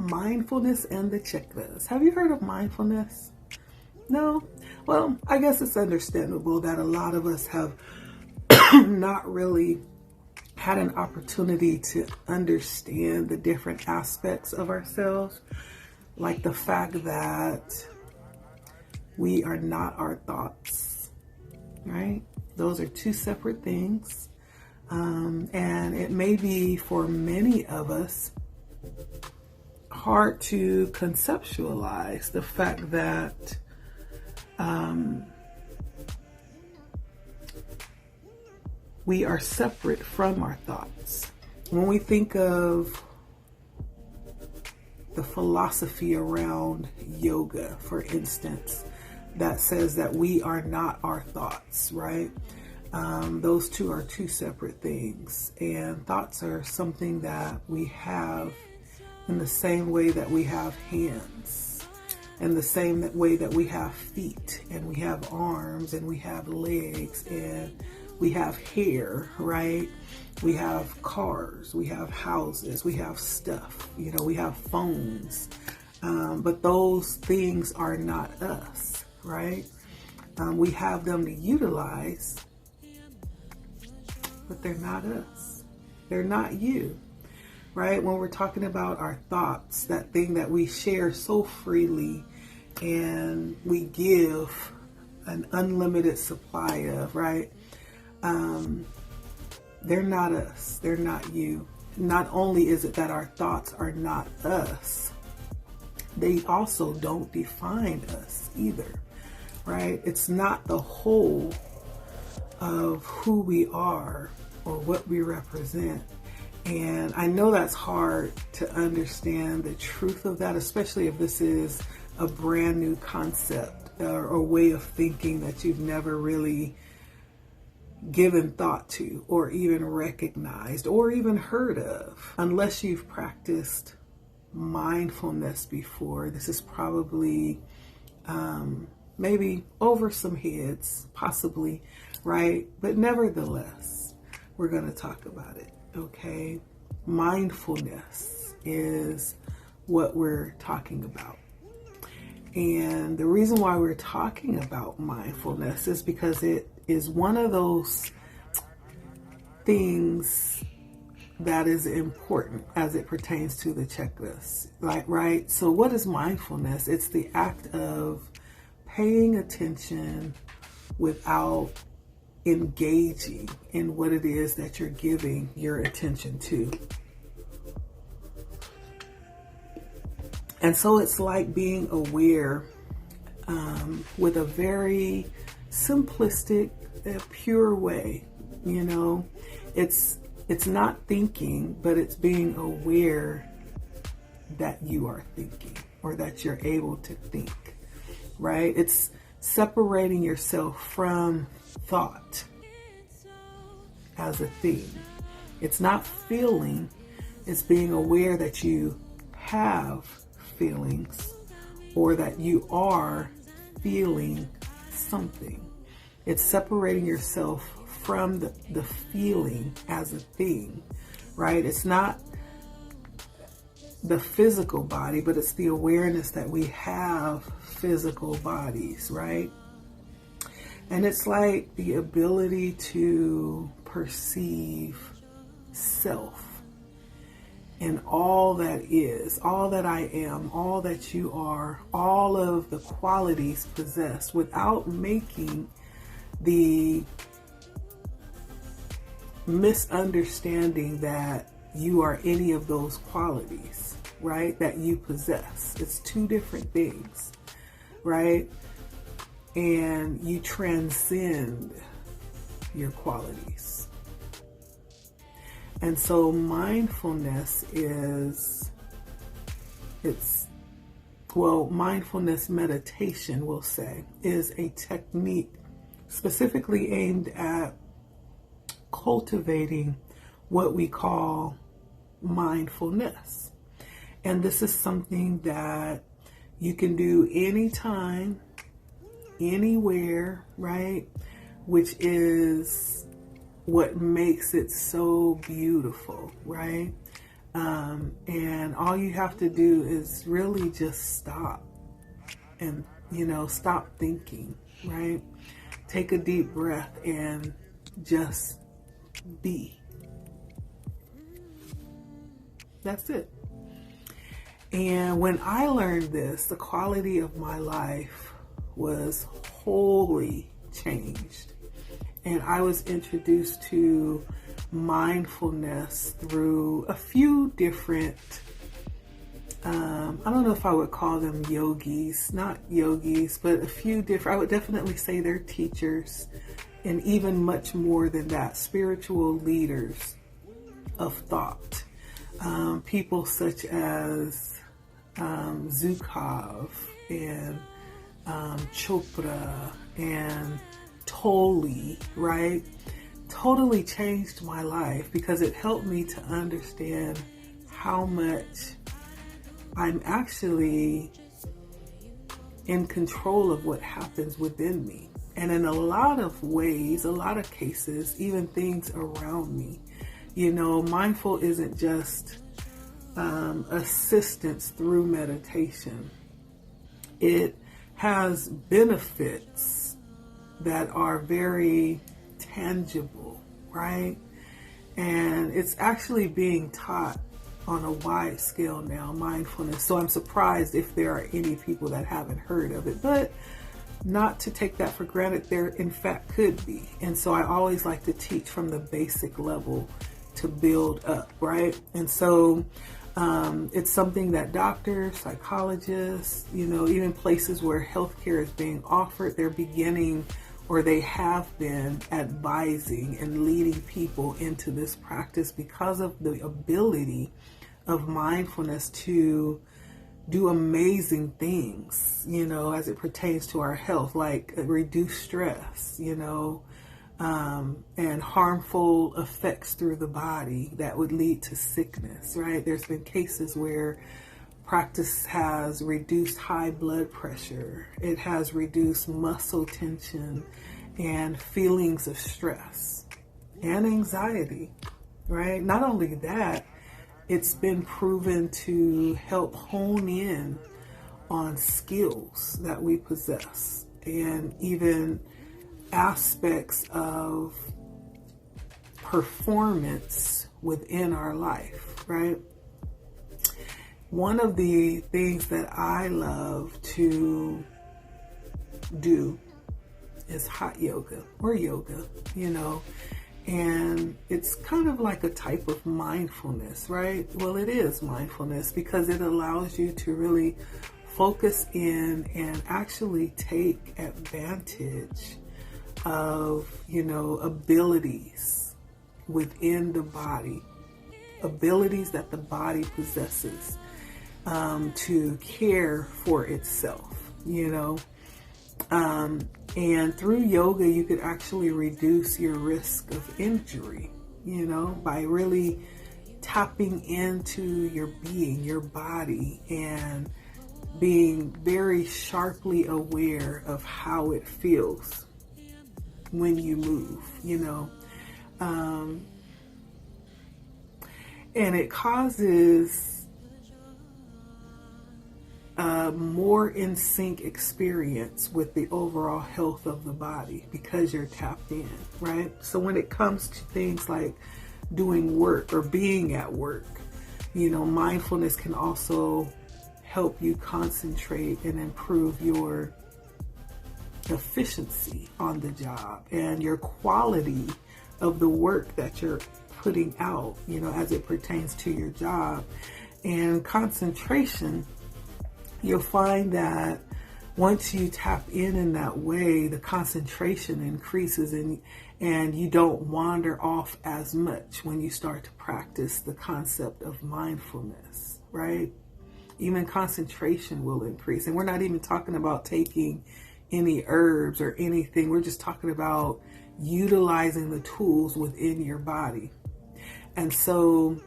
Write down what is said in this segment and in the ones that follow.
Mindfulness and the checklist. Have you heard of mindfulness? No? Well, I guess it's understandable that a lot of us have not really had an opportunity to understand the different aspects of ourselves, like the fact that we are not our thoughts, right? Those are two separate things. And it may be for many of us hard to conceptualize the fact that we are separate from our thoughts. When we think of the philosophy around yoga, for instance, that says that we are not our thoughts, right? Those two are two separate things. And thoughts are something that we have in the same way that we have hands, in the same way that we have feet, and we have arms, and we have legs, and we have hair, right? We have cars, we have houses, we have stuff, we have phones. But those things are not us, right? We have them to utilize, but they're not us. They're not you, right? When we're talking about our thoughts, that thing that we share so freely and we give an unlimited supply of, right? They're not us. They're not you. Not only is it that our thoughts are not us, they also don't define us either, right? It's not the whole of who we are or what we represent. And I know that's hard to understand the truth of that, especially if this is a brand new concept or a way of thinking that you've never really given thought to or even recognized or even heard of. Unless you've practiced mindfulness before, this is probably maybe over some heads, possibly, right? But nevertheless, we're going to talk about it, okay? Mindfulness is what we're talking about. And the reason why we're talking about mindfulness is because it is one of those things that is important as it pertains to the checklist, right? So what is mindfulness? It's the act of paying attention without engaging in what it is that you're giving your attention to. And so it's like being aware with a very simplistic, pure way. It's not thinking, but it's being aware that you are thinking or that you're able to think, right? It's separating yourself from thought as a thing. It's not feeling, it's being aware that you have feelings or that you are feeling something. It's separating yourself from the feeling as a thing, right? It's not the physical body, but it's the awareness that we have physical bodies, right? And it's like the ability to perceive self and all that is, all that I am, all that you are, all of the qualities possessed without making the misunderstanding that you are any of those qualities, right? That you possess. It's two different things, right? And you transcend your qualities. And so mindfulness mindfulness meditation, we'll say, is a technique specifically aimed at cultivating what we call mindfulness. And this is something that you can do anytime, anywhere, right? Which is what makes it so beautiful, right? And all you have to do is really just stop and, stop thinking, right? Take a deep breath and just be. That's it. And when I learned this, the quality of my life was wholly changed. And I was introduced to mindfulness through a few different, I don't know if I would call them yogis, not yogis, but a few different, I would definitely say they're teachers, and even much more than that, spiritual leaders of thought. People such as Zukov and Chopra and Tolle, right? Totally changed my life because it helped me to understand how much I'm actually in control of what happens within me. And in a lot of ways, a lot of cases, even things around me. Mindful isn't just assistance through meditation. It has benefits that are very tangible, right? And it's actually being taught on a wide scale now, mindfulness. So I'm surprised if there are any people that haven't heard of it, but not to take that for granted. There in fact could be. And so I always like to teach from the basic level to build up, right? And so it's something that doctors, psychologists, even places where healthcare is being offered, they're beginning, or they have been advising and leading people into this practice because of the ability of mindfulness to do amazing things, as it pertains to our health, like reduce stress, and harmful effects through the body that would lead to sickness, right? There's been cases where practice has reduced high blood pressure. It has reduced muscle tension and feelings of stress and anxiety, right? Not only that, it's been proven to help hone in on skills that we possess and even aspects of performance within our life, right? One of the things that I love to do is hot yoga or yoga, and it's kind of like a type of mindfulness, right? Well, it is mindfulness because it allows you to really focus in and actually take advantage of, abilities within the body, abilities that the body possesses to care for itself, and through yoga, you could actually reduce your risk of injury, by really tapping into your being, your body, and being very sharply aware of how it feels when you move, and it causes a more in sync experience with the overall health of the body because you're tapped in, right? So when it comes to things like doing work or being at work, mindfulness can also help you concentrate and improve your efficiency on the job and your quality of the work that you're putting out, as it pertains to your job. And concentration, you'll find that once you tap in that way, the concentration increases and you don't wander off as much when you start to practice the concept of mindfulness, right? Even concentration will increase. And we're not even talking about taking any herbs or anything. We're just talking about utilizing the tools within your body. And so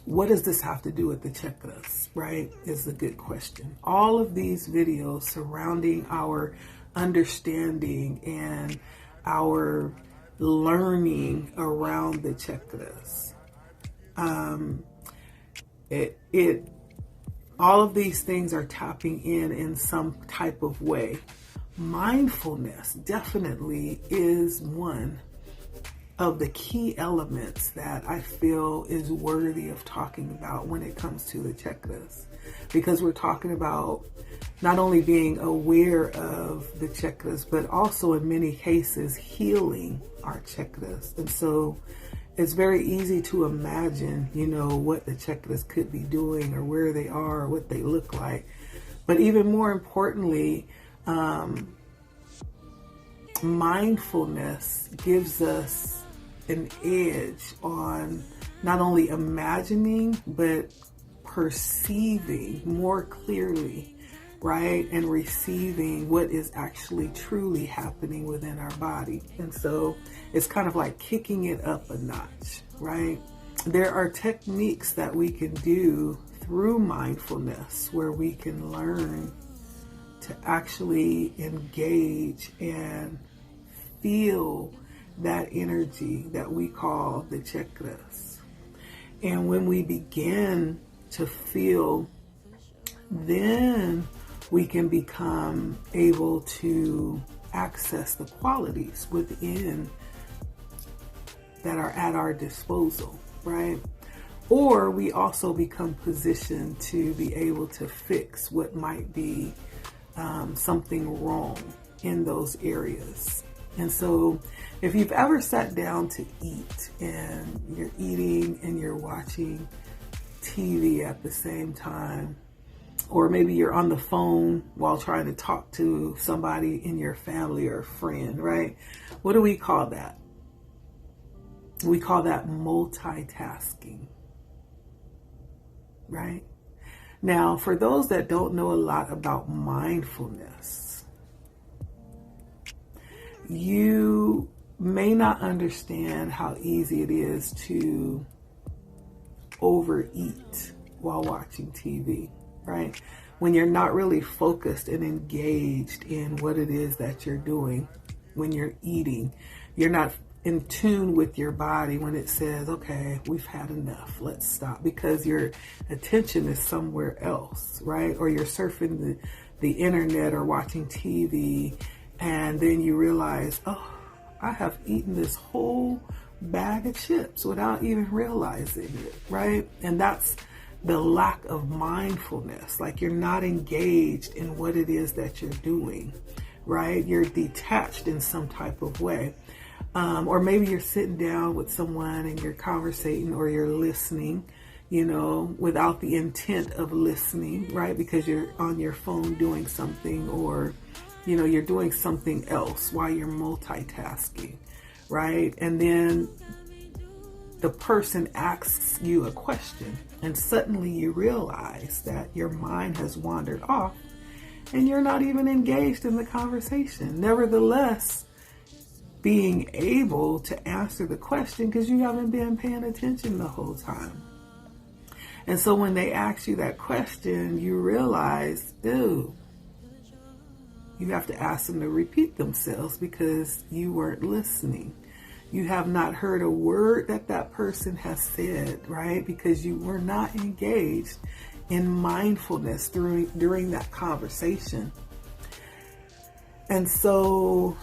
what does this have to do with the chakras, right? Is a good question. All of these videos surrounding our understanding and our learning around the chakras All of these things are tapping in some type of way. Mindfulness definitely is one of the key elements that I feel is worthy of talking about when it comes to the chakras, because we're talking about not only being aware of the chakras, but also in many cases healing our chakras. And so it's very easy to imagine, what the chakras could be doing or where they are or what they look like. But even more importantly, mindfulness gives us an edge on not only imagining, but perceiving more clearly, right? And receiving what is actually truly happening within our body. And so it's kind of like kicking it up a notch, right? There are techniques that we can do through mindfulness where we can learn to actually engage and feel that energy that we call the chakras. And when we begin to feel, then we can become able to access the qualities within that are at our disposal, right? Or we also become positioned to be able to fix what might be something wrong in those areas. And so if you've ever sat down to eat and you're eating and you're watching TV at the same time, or maybe you're on the phone while trying to talk to somebody in your family or a friend, right? What do we call that? We call that multitasking, right? Now, for those that don't know a lot about mindfulness, you may not understand how easy it is to overeat while watching TV, right? When you're not really focused and engaged in what it is that you're doing when you're eating, you're not in tune with your body when it says, okay, we've had enough, let's stop, because your attention is somewhere else, right? Or you're surfing the internet or watching TV, and then you realize, oh, I have eaten this whole bag of chips without even realizing it, right? And that's the lack of mindfulness. Like, you're not engaged in what it is that you're doing, right? You're detached in some type of way. Or maybe you're sitting down with someone and you're conversating or you're listening, without the intent of listening, right? Because you're on your phone doing something, or, you're doing something else while you're multitasking, right? And then the person asks you a question, and suddenly you realize that your mind has wandered off and you're not even engaged in the conversation. Nevertheless, being able to answer the question because you haven't been paying attention the whole time. And so when they ask you that question, you realize, ew, you have to ask them to repeat themselves because you weren't listening. You have not heard a word that person has said, right? Because you were not engaged in mindfulness during that conversation. And so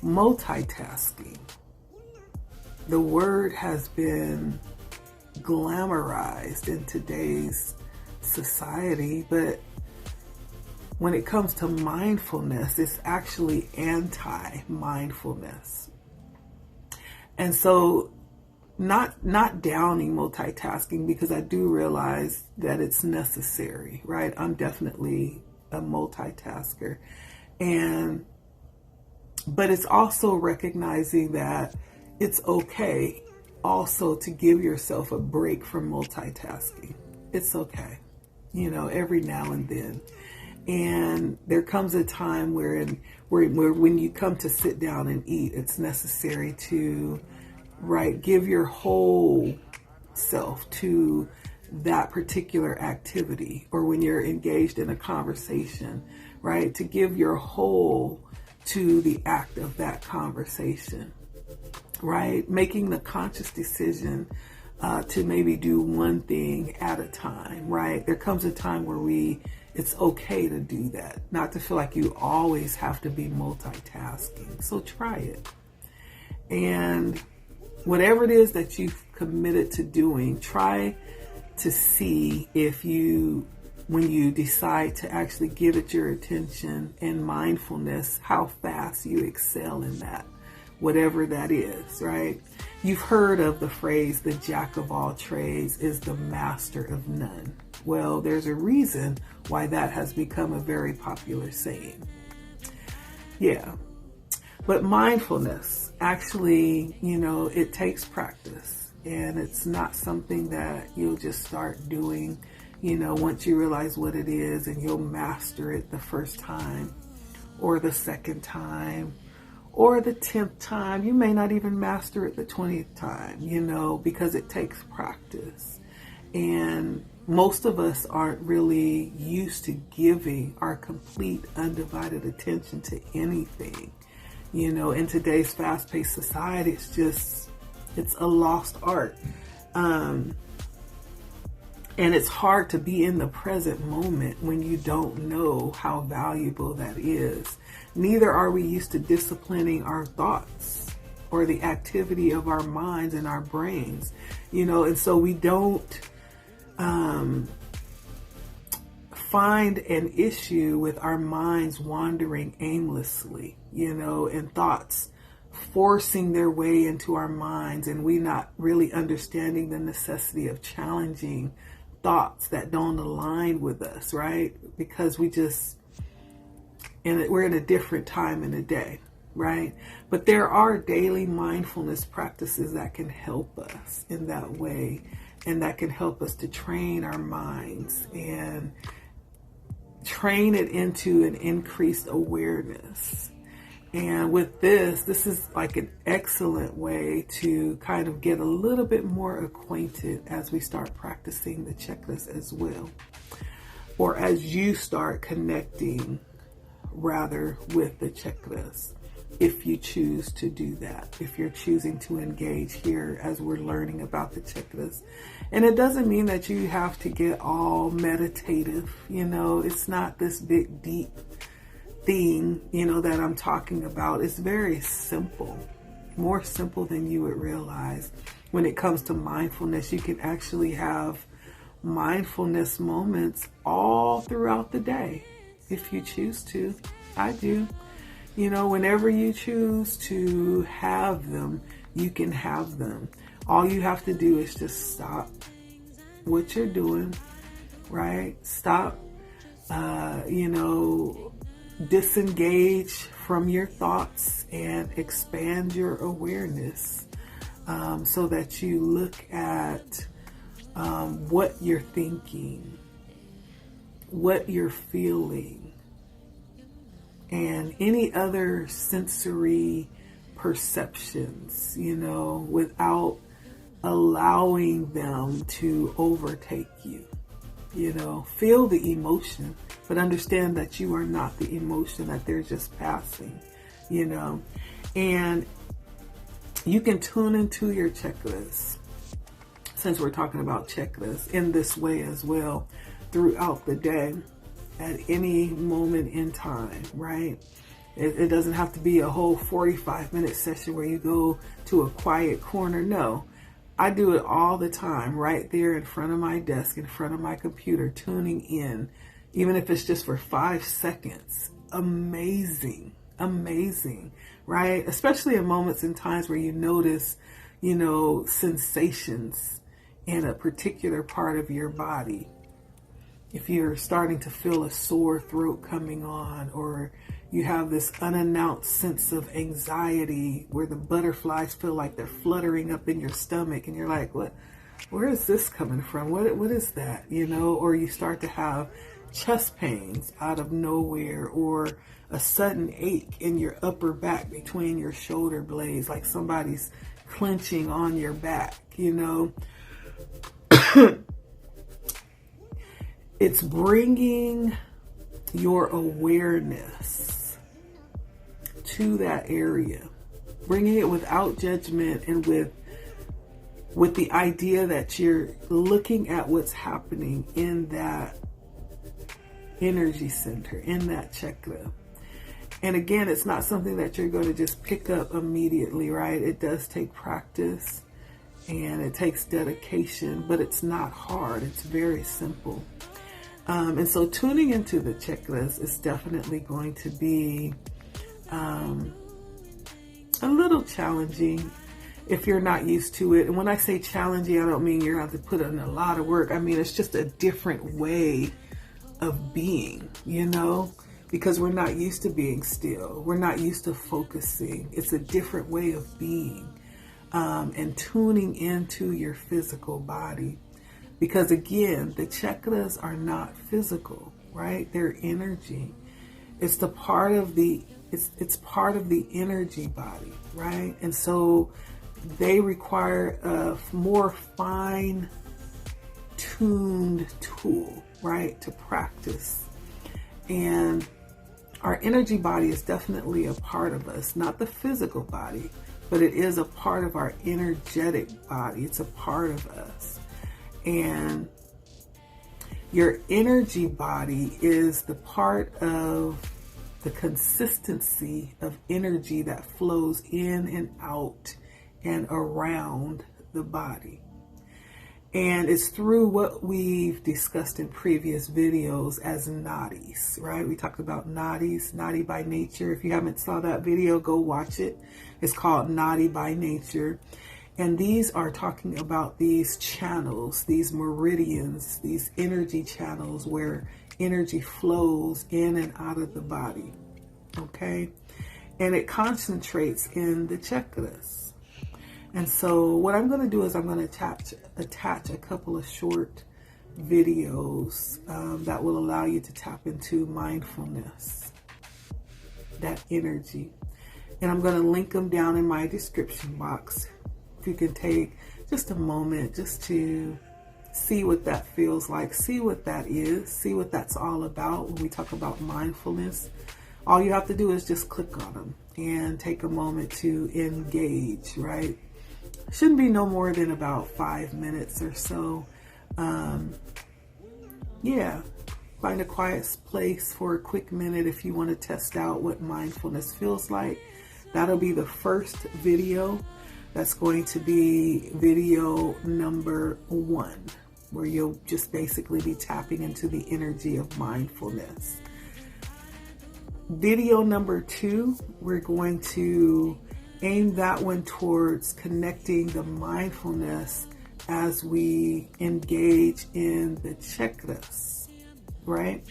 multitasking, the word has been glamorized in today's society, but when it comes to mindfulness, it's actually anti-mindfulness. And so not downing multitasking, because I do realize that it's necessary, right? I'm definitely a multitasker. But it's also recognizing that it's okay also to give yourself a break from multitasking. It's okay, every now and then. And there comes a time where when you come to sit down and eat, it's necessary to, give your whole self to that particular activity, or when you're engaged in a conversation, right, to give your whole to the act of that conversation, right? Making the conscious decision to maybe do one thing at a time, right? There comes a time where it's okay to do that, not to feel like you always have to be multitasking. So try it. And whatever it is that you've committed to doing, try to see if when you decide to actually give it your attention and mindfulness, how fast you excel in that, whatever that is, right? You've heard of the phrase, the jack of all trades is the master of none. Well, there's a reason why that has become a very popular saying. Yeah. But mindfulness, actually, it takes practice, and it's not something that you'll just start doing, once you realize what it is, and you'll master it the first time or the second time or the 10th time. You may not even master it the 20th time, because it takes practice. And most of us aren't it's used to giving our complete undivided attention to anything. In today's fast-paced society, it's a lost art. And it's hard to be in the present moment when you don't know how valuable that is. Neither are we used to disciplining our thoughts or the activity of our minds and our brains, and so we don't find an issue with our minds wandering aimlessly, and thoughts forcing their way into our minds, and we not really understanding the necessity of challenging thoughts that don't align with us, right? Because we're in a different time in the day, right? But there are daily mindfulness practices that can help us in that way, and that can help us to train our minds and train it into an increased awareness. And with this is like an excellent way to kind of get a little bit more acquainted as we start practicing the checklist as well. Or as you start connecting rather with the checklist, if you choose to do that, if you're choosing to engage here as we're learning about the checklist. And it doesn't mean that you have to get all meditative, it's not this big, deep thing, that I'm talking about. It's very simple, more simple than you would realize. When it comes to mindfulness, you can actually have mindfulness moments all throughout the day if you choose to. I do. Whenever you choose to have them, you can have them. All you have to do is just stop what you're doing, right? Stop, disengage from your thoughts and expand your awareness, so that you look at what you're thinking, what you're feeling, and any other sensory perceptions, without allowing them to overtake you. Feel the emotion, but understand that you are not the emotion, that they're just passing, and you can tune into your checklist, since we're talking about checklists, in this way as well throughout the day at any moment in time, right? It doesn't have to be a whole 45-minute session where you go to a quiet corner. No, I do it all the time, right there in front of my desk, in front of my computer, tuning in, even if it's just for 5 seconds. Amazing, right? Especially in moments and times where you notice, sensations in a particular part of your body. If you're starting to feel a sore throat coming on, or you have this unannounced sense of anxiety where the butterflies feel like they're fluttering up in your stomach, and you're like, where is this coming from? What is that? Or you start to have chest pains out of nowhere, or a sudden ache in your upper back between your shoulder blades, like somebody's clenching on your back, It's bringing your awareness to that area, bringing it without judgment and with with the idea that you're looking at what's happening in that energy center, in that chakra. And again, it's not something that you're going to just pick up immediately, right? It does take practice and it takes dedication, but it's not hard. It's very simple. And so tuning into the chakras is definitely going to be a little challenging if you're not used to it. And when I say challenging, I don't mean you're going to have to put in a lot of work. I mean, it's just a different way of being, you know, because we're not used to being still. We're not used to focusing. It's a different way of being, and tuning into your physical body. Because again, the chakras are not physical, right? They're energy. It's the part of the, it's part of the energy body, right? And so they require a more fine-tuned tool, right, to practice. And our energy body is definitely a part of us, not the physical body, but it is a part of our energetic body. It's a part of us. And your energy body is the part of the consistency of energy that flows in and out and around the body. And it's through what we've discussed in previous videos as nadis, right? We talked about nadis, nadi by nature. If you haven't saw that video, go watch it. It's called Nadi by Nature. And these are talking about these channels, these meridians, these energy channels where energy flows in and out of the body, okay? And it concentrates in the chakras. And so what I'm going to do is I'm going to attach a couple of short videos that will allow you to tap into mindfulness, that energy. And I'm going to link them down in my description box. If you can take just a moment just to see what that feels like, see what that is, see what that's all about. When we talk about mindfulness, all you have to do is just click on them and take a moment to engage, right? Shouldn't be no more than about 5 minutes or so. Yeah, find a quiet place for a quick minute if you want to test out what mindfulness feels like. That'll be the first video. That's going to be video number 1, where you'll just basically be tapping into the energy of mindfulness. Video number 2, we're going to aim that one towards connecting the mindfulness as we engage in the chakras, right?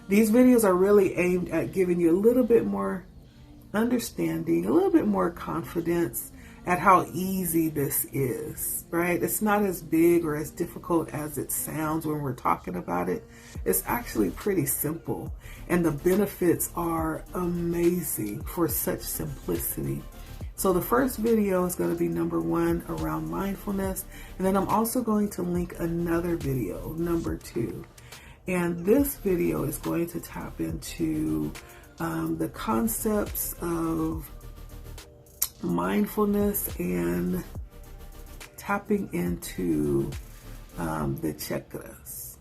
These videos are really aimed at giving you a little bit more understanding, a little bit more confidence at how easy this is, right? It's not as big or as difficult as it sounds when we're talking about it. It's actually pretty simple, and the benefits are amazing for such simplicity. So the first video is going to be number 1 around mindfulness, and then I'm also going to link another video, number 2. And this video is going to tap into the concepts of mindfulness and tapping into the chakras.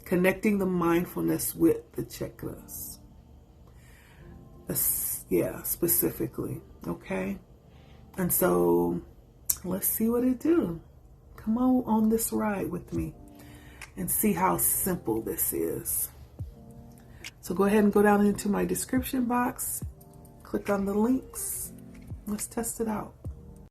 Connecting the mindfulness with the chakras. Yeah, specifically. Okay? And so let's see what it do. Come on this ride with me and see how simple this is. So go ahead and go down into my description box, click on the links. Let's test it out.